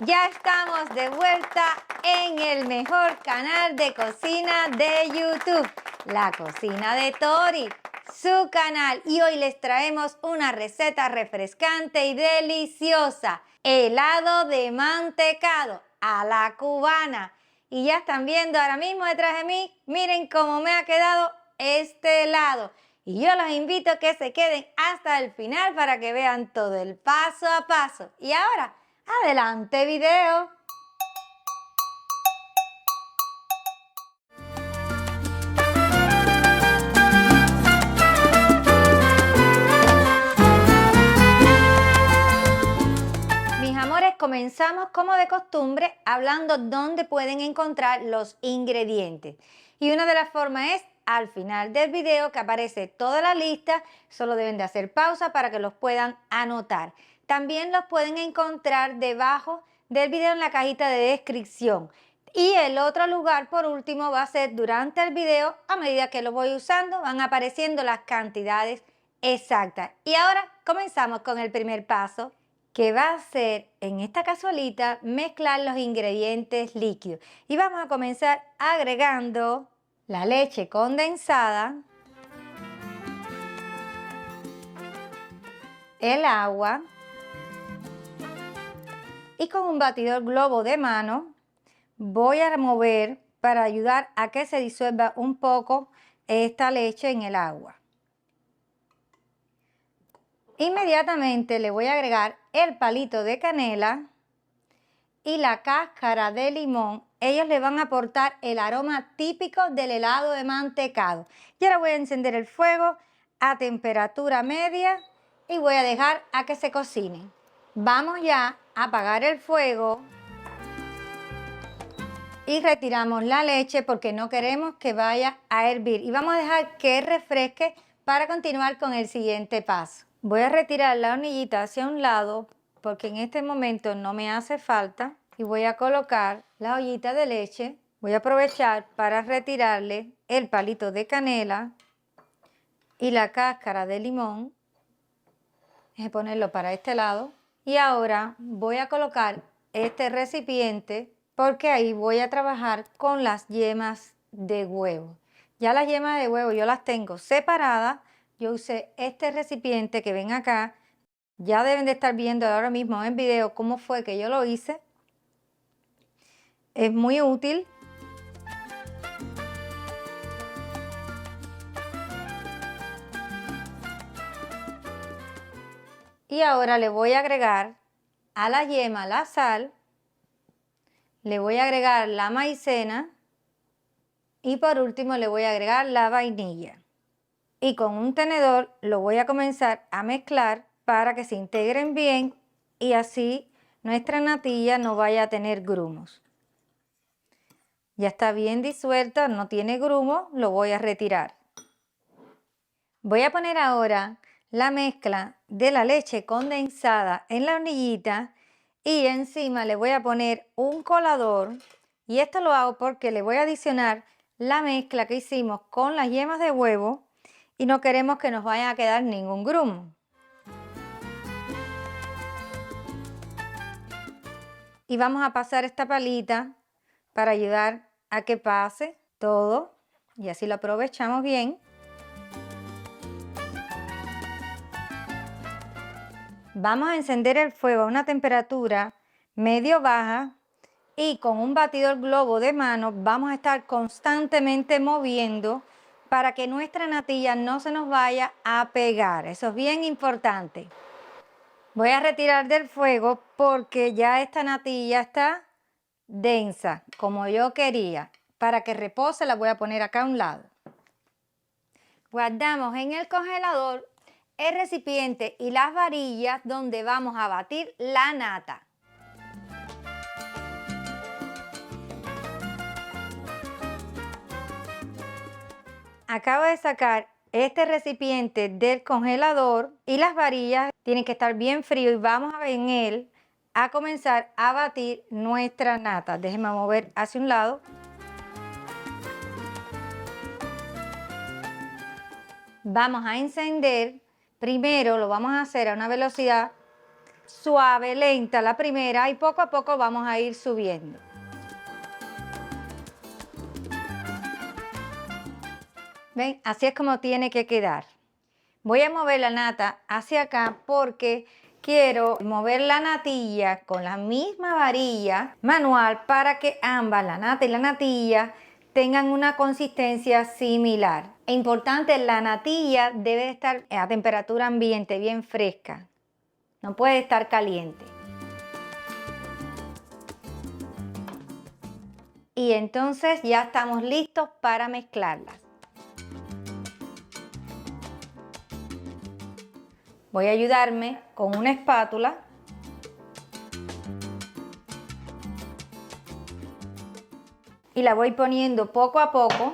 Ya estamos de vuelta en el mejor canal de cocina de YouTube, La Cocina de Tori, su canal. Y hoy les traemos una receta refrescante y deliciosa, helado de mantecado a la cubana. Y ya están viendo ahora mismo detrás de mí, miren cómo me ha quedado este helado. Y yo los invito a que se queden hasta el final para que vean todo el paso a paso. Y ahora, adelante video. Mis amores, comenzamos como de costumbre hablando dónde pueden encontrar los ingredientes. Y una de las formas es al final del video que aparece toda la lista, solo deben de hacer pausa para que los puedan anotar. También los pueden encontrar debajo del video en la cajita de descripción. Y el otro lugar, por último, va a ser durante el video, a medida que lo voy usando, van apareciendo las cantidades exactas. Y ahora comenzamos con el primer paso, que va a ser en esta cazuelita mezclar los ingredientes líquidos. Y vamos a comenzar agregando la leche condensada, el agua y con un batidor globo de mano voy a remover para ayudar a que se disuelva un poco esta leche en el agua. Inmediatamente le voy a agregar el palito de canela y la cáscara de limón. Ellos le van a aportar el aroma típico del helado de mantecado. Y ahora voy a encender el fuego a temperatura media y voy a dejar a que se cocine. Vamos ya a apagar el fuego y retiramos la leche porque no queremos que vaya a hervir. Y vamos a dejar que refresque para continuar con el siguiente paso. Voy a retirar la hornillita hacia un lado porque en este momento no me hace falta. Y voy a colocar la ollita de leche. Voy a aprovechar para retirarle el palito de canela y la cáscara de limón. Voy a ponerlo para este lado. Y ahora voy a colocar este recipiente porque ahí voy a trabajar con las yemas de huevo. Ya las yemas de huevo yo las tengo separadas. Yo usé este recipiente que ven acá. Ya deben de estar viendo ahora mismo en video cómo fue que yo lo hice. Es muy útil. Y ahora le voy a agregar a la yema la sal, le voy a agregar la maicena y por último le voy a agregar la vainilla. Y con un tenedor lo voy a comenzar a mezclar para que se integren bien y así nuestra natilla no vaya a tener grumos. Ya está bien disuelta, no tiene grumos, lo voy a retirar. Voy a poner ahora la mezcla de la leche condensada en la hornillita y encima le voy a poner un colador. Y esto lo hago porque le voy a adicionar la mezcla que hicimos con las yemas de huevo y no queremos que nos vaya a quedar ningún grumo. Y vamos a pasar esta palita para ayudar a que pase todo y así lo aprovechamos bien. Vamos a encender el fuego a una temperatura medio baja y con un batidor globo de mano vamos a estar constantemente moviendo para que nuestra natilla no se nos vaya a pegar. Eso es bien importante. Voy a retirar del fuego porque ya esta natilla está densa, como yo quería. Para que repose la voy a poner acá a un lado. Guardamos en el congelador el recipiente y las varillas donde vamos a batir la nata. Acabo de sacar este recipiente del congelador y las varillas tienen que estar bien frío y vamos en él a comenzar a batir nuestra nata. Déjenme mover hacia un lado. Vamos a encender. Primero lo vamos a hacer a una velocidad suave, lenta la primera y poco a poco vamos a ir subiendo. ¿Ven? Así es como tiene que quedar. Voy a mover la nata hacia acá porque quiero mover la natilla con la misma varilla manual para que ambas, la nata y la natilla, tengan una consistencia similar. Es importante, la natilla debe estar a temperatura ambiente, bien fresca. No puede estar caliente. Y entonces ya estamos listos para mezclarlas. Voy a ayudarme con una espátula. Y la voy poniendo poco a poco.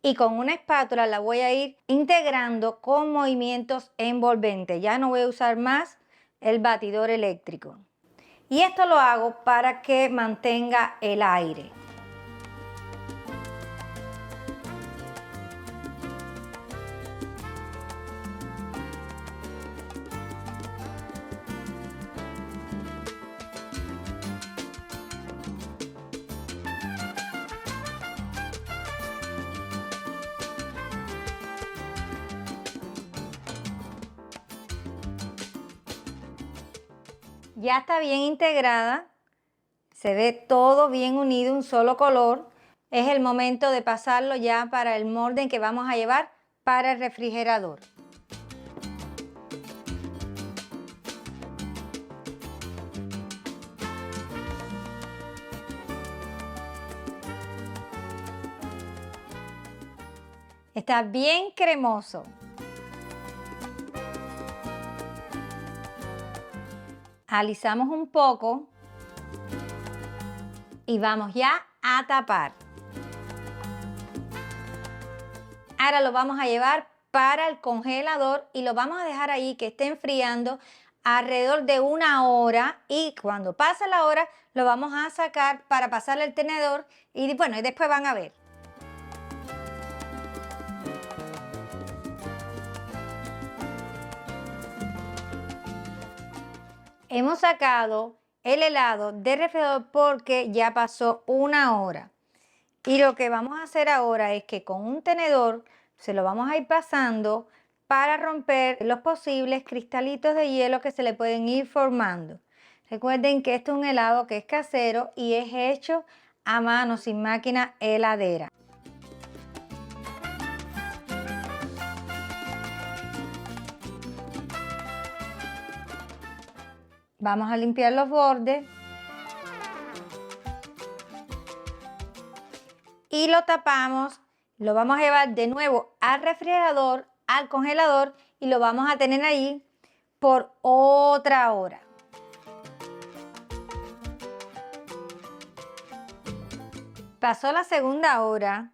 Y con una espátula la voy a ir integrando con movimientos envolventes. Ya no voy a usar más el batidor eléctrico. Y esto lo hago para que mantenga el aire. Ya está bien integrada, se ve todo bien unido, un solo color. Es el momento de pasarlo ya para el molde que vamos a llevar para el refrigerador. Está bien cremoso. Alisamos un poco y vamos ya a tapar. Ahora lo vamos a llevar para el congelador y lo vamos a dejar ahí que esté enfriando alrededor de 1 hora, y cuando pase la hora lo vamos a sacar para pasarle el tenedor y bueno, y después van a ver. Hemos sacado el helado del refrigerador porque ya pasó 1 hora. Y lo que vamos a hacer ahora es que con un tenedor se lo vamos a ir pasando para romper los posibles cristalitos de hielo que se le pueden ir formando. Recuerden que esto es un helado que es casero y es hecho a mano sin máquina heladera. Vamos a limpiar los bordes. Y lo tapamos, lo vamos a llevar de nuevo al refrigerador, al congelador, y lo vamos a tener ahí por otra hora. Pasó la segunda hora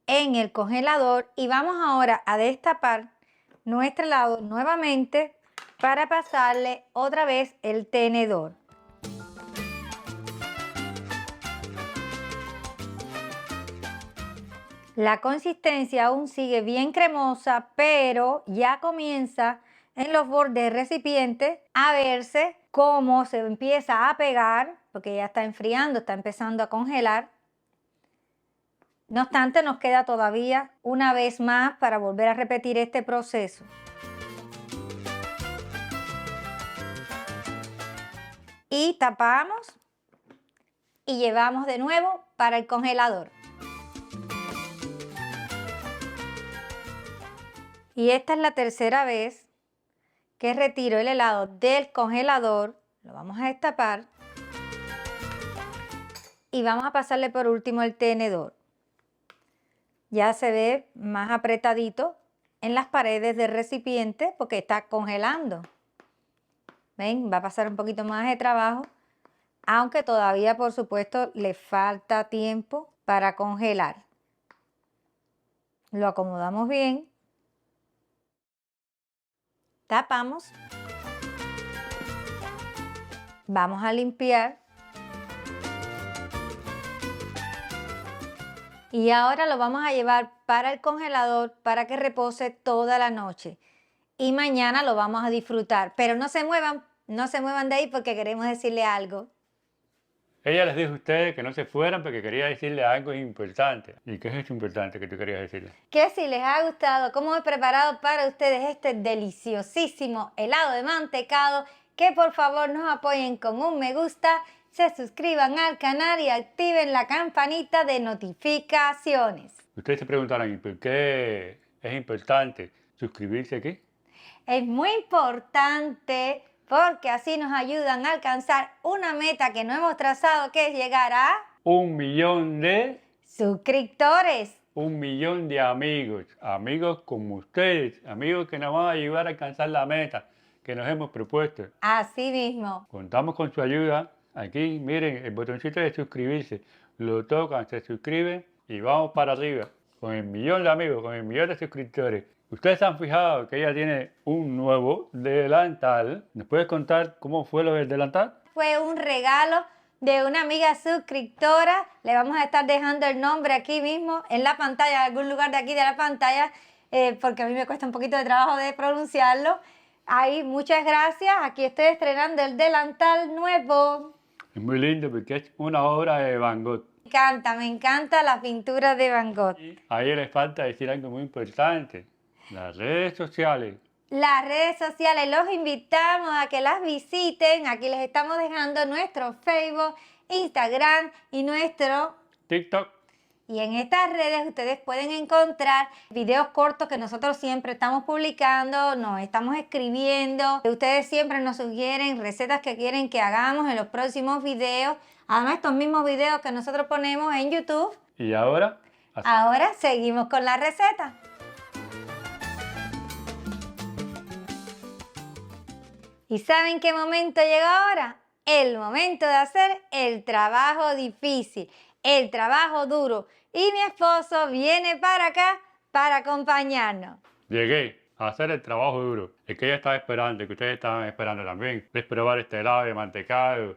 en el congelador y vamos ahora a destapar nuestro helado nuevamente para pasarle otra vez el tenedor. La consistencia aún sigue bien cremosa, pero ya comienza en los bordes del recipiente a verse cómo se empieza a pegar, porque ya está enfriando, está empezando a congelar. No obstante, nos queda todavía una vez más para volver a repetir este proceso. Y tapamos y llevamos de nuevo para el congelador. Y esta es la tercera vez que retiro el helado del congelador. Lo vamos a destapar y vamos a pasarle por último el tenedor. Ya se ve más apretadito en las paredes del recipiente porque está congelando. ¿Ven? Va a pasar un poquito más de trabajo, aunque todavía, por supuesto, le falta tiempo para congelar. Lo acomodamos bien. Tapamos. Vamos a limpiar. Y ahora lo vamos a llevar para el congelador para que repose toda la noche. Y mañana lo vamos a disfrutar. Pero no se muevan no se muevan de ahí porque queremos decirle algo. Ella les dijo a ustedes que no se fueran porque quería decirle algo importante. ¿Y qué es eso importante que tú querías decirle? Que si les ha gustado cómo he preparado para ustedes este deliciosísimo helado de mantecado, que por favor nos apoyen con un me gusta, se suscriban al canal y activen la campanita de notificaciones. Ustedes se preguntarán, ¿y por qué es importante suscribirse aquí? Es muy importante porque así nos ayudan a alcanzar una meta que no hemos trazado, que es llegar a 1 millón de... suscriptores. 1 millón de amigos, amigos como ustedes, amigos que nos van a ayudar a alcanzar la meta que nos hemos propuesto. Así mismo. Contamos con su ayuda. Aquí, miren, el botoncito de suscribirse. Lo tocan, se suscriben y vamos para arriba. Con el millón de amigos, con el millón de suscriptores. Ustedes se han fijado que ella tiene un nuevo delantal. ¿Nos puedes contar cómo fue lo del delantal? Fue un regalo de una amiga suscriptora. Le vamos a estar dejando el nombre aquí mismo en la pantalla, en algún lugar de aquí de la pantalla, porque a mí me cuesta un poquito de trabajo de pronunciarlo. Ahí, muchas gracias. Aquí estoy estrenando el delantal nuevo. Es muy lindo porque es una obra de Van Gogh. Me encanta la pintura de Van Gogh. Ahí les falta decir algo muy importante. Las redes sociales. Las redes sociales, los invitamos a que las visiten. Aquí les estamos dejando nuestro Facebook, Instagram y nuestro TikTok. Y en estas redes ustedes pueden encontrar videos cortos que nosotros siempre estamos publicando, nos estamos escribiendo. Ustedes siempre nos sugieren recetas que quieren que hagamos en los próximos videos. Además, estos mismos videos que nosotros ponemos en YouTube. Y ahora Seguimos con la receta. ¿Y saben qué momento llegó ahora? El momento de hacer el trabajo difícil, el trabajo duro. Y mi esposo viene para acá para acompañarnos. Llegué a hacer el trabajo duro, el que ella estaba esperando, que ustedes estaban esperando también. Es probar este helado de mantecado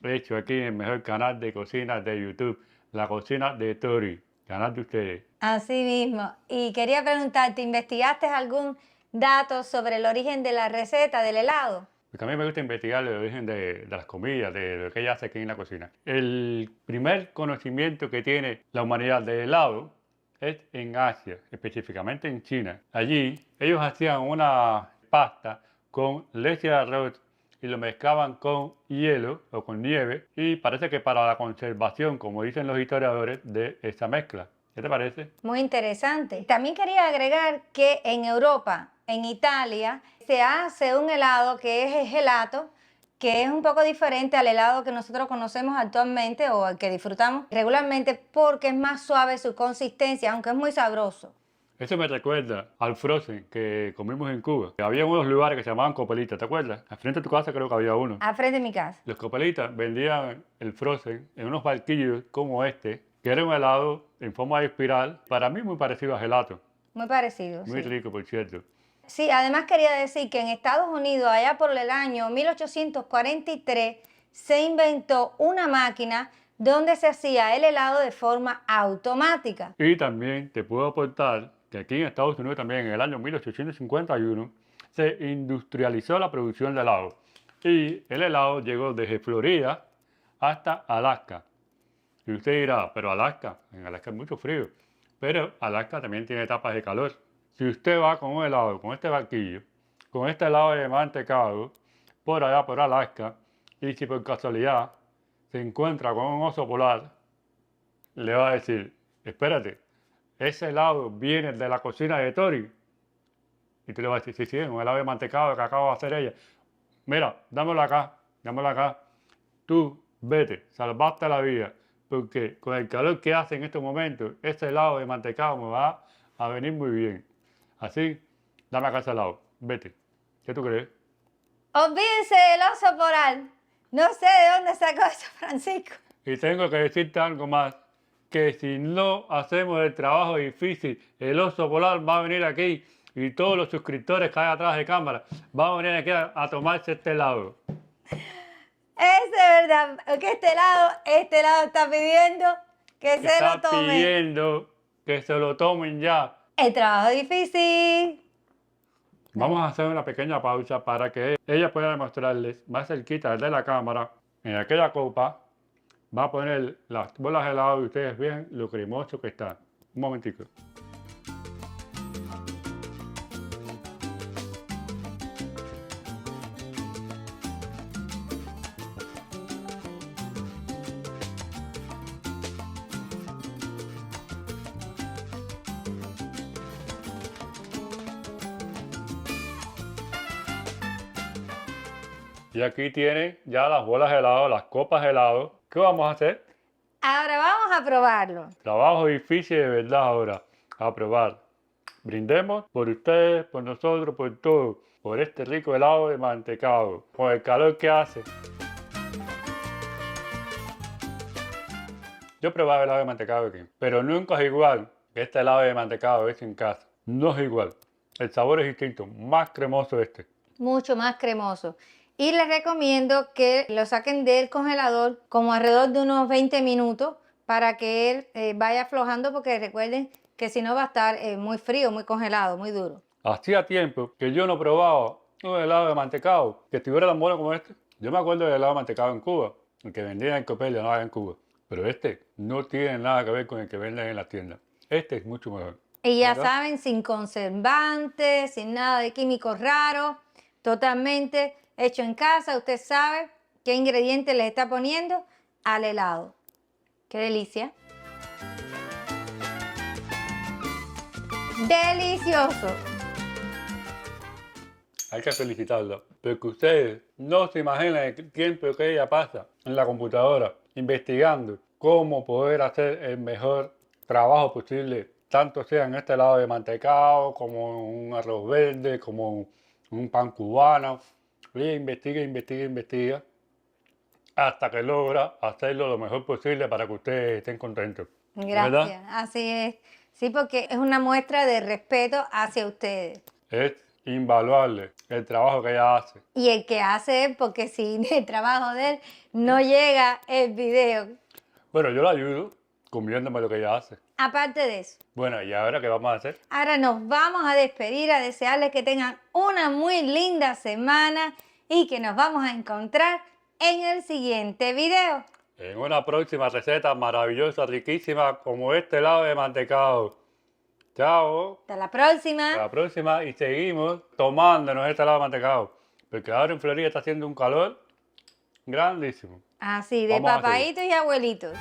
hecho aquí en el mejor canal de cocina de YouTube, La Cocina de Tori, canal de ustedes. Así mismo. Y quería preguntarte, ¿investigaste algún dato sobre el origen de la receta del helado? Porque a mí me gusta investigar el origen de las comidas, de lo que ella hace aquí en la cocina. El primer conocimiento que tiene la humanidad del helado es en Asia, específicamente en China. Allí ellos hacían una pasta con leche de arroz y lo mezclaban con hielo o con nieve, y parece que para la conservación, como dicen los historiadores, de esa mezcla. ¿Qué te parece? Muy interesante. También quería agregar que en Europa, en Italia, se hace un helado que es el gelato, que es un poco diferente al helado que nosotros conocemos actualmente o al que disfrutamos regularmente, porque es más suave su consistencia, aunque es muy sabroso. Eso me recuerda al frozen que comimos en Cuba. Había unos lugares que se llamaban Copelitas, ¿te acuerdas? Al frente de tu casa creo que había uno. Al frente de mi casa. Los Copelitas vendían el frozen en unos barquillos como este, que era un helado en forma de espiral, para mí muy parecido a gelato. Muy parecido, Muy sí. rico, por cierto. Sí, además quería decir que en Estados Unidos, allá por el año 1843, se inventó una máquina donde se hacía el helado de forma automática. Y también te puedo aportar que aquí en Estados Unidos también en el año 1851 se industrializó la producción de helado. Y el helado llegó desde Florida hasta Alaska. Y usted dirá, pero Alaska, en Alaska hay mucho frío. Pero Alaska también tiene etapas de calor. Si usted va con un helado, con este barquillo, con este helado de mantecado, por allá por Alaska, y si por casualidad se encuentra con un oso polar, le va a decir, espérate, ese helado viene de la cocina de Tori. Y tú le vas a decir, sí, sí, es un helado de mantecado que acaba de hacer ella. Mira, dámelo acá, dámelo acá. Tú, vete, salvaste la vida. Porque con el calor que hace en estos momentos, ese helado de mantecado me va a venir muy bien. Así, dame acá ese helado, vete. ¿Qué tú crees? Olvídense del oso polar. No sé de dónde sacó eso, Francisco. Y tengo que decirte algo más, que si no hacemos el trabajo difícil, el oso polar va a venir aquí y todos los suscriptores que hay atrás de cámara van a venir aquí a tomarse este helado. Eso es verdad, que este helado está pidiendo que se lo Está tomen. pidiendo que se lo tomen ya. El trabajo difícil. Vamos a hacer una pequeña pausa para que ella pueda demostrarles más cerquita de la cámara. En aquella copa va a poner las bolas de helado y ustedes vean lo cremoso que está. Un momentico. Y aquí tienen ya las bolas de helado, las copas de helado. ¿Qué vamos a hacer? Ahora vamos a probarlo. Trabajo difícil de verdad ahora. A probar. Brindemos por ustedes, por nosotros, por todo. Por este rico helado de mantecado. Con el calor que hace. Yo he probado helado de mantecado aquí, pero nunca es igual que este helado de mantecado hecho en casa. No es igual. El sabor es distinto, más cremoso este. Mucho más cremoso. Y les recomiendo que lo saquen del congelador como alrededor de unos 20 minutos para que él vaya aflojando, porque recuerden que si no va a estar muy frío, muy congelado, muy duro. Hacía tiempo que yo no probaba un helado de mantecado que estuviera tan bueno como este. Yo me acuerdo del helado de mantecado en Cuba, el que vendían en Copelia, no en Cuba. Pero este no tiene nada que ver con el que venden en las tiendas. Este es mucho mejor. Y ya ¿Verdad? saben, sin conservantes, sin nada de químicos raros, totalmente hecho en casa. Usted sabe qué ingredientes le está poniendo al helado. ¡Qué delicia! ¡Delicioso! Hay que felicitarla, porque ustedes no se imaginan el tiempo que ella pasa en la computadora investigando cómo poder hacer el mejor trabajo posible, tanto sea en este helado de mantecado, como un arroz verde, como un pan cubano. Ella investiga, investiga, investiga, hasta que logra hacerlo lo mejor posible para que ustedes estén contentos. ¿Verdad? Gracias, así es. Sí, porque es una muestra de respeto hacia ustedes. Es invaluable el trabajo que ella hace. Y el que hace él, porque sin el trabajo de él no llega el video. Bueno, yo la ayudo comiéndome lo que ella hace. Aparte de eso, Bueno, ¿y ahora qué vamos a hacer? ahora nos vamos a despedir, a desearles que tengan una muy linda semana y que nos vamos a encontrar en el siguiente video. En una próxima receta maravillosa, riquísima, como este helado de mantecado. Chao. Hasta la próxima. Hasta la próxima y seguimos tomándonos este helado de mantecado. Porque ahora en Florida está haciendo un calor grandísimo. Así, de Vamos a seguir. papaitos y abuelitos.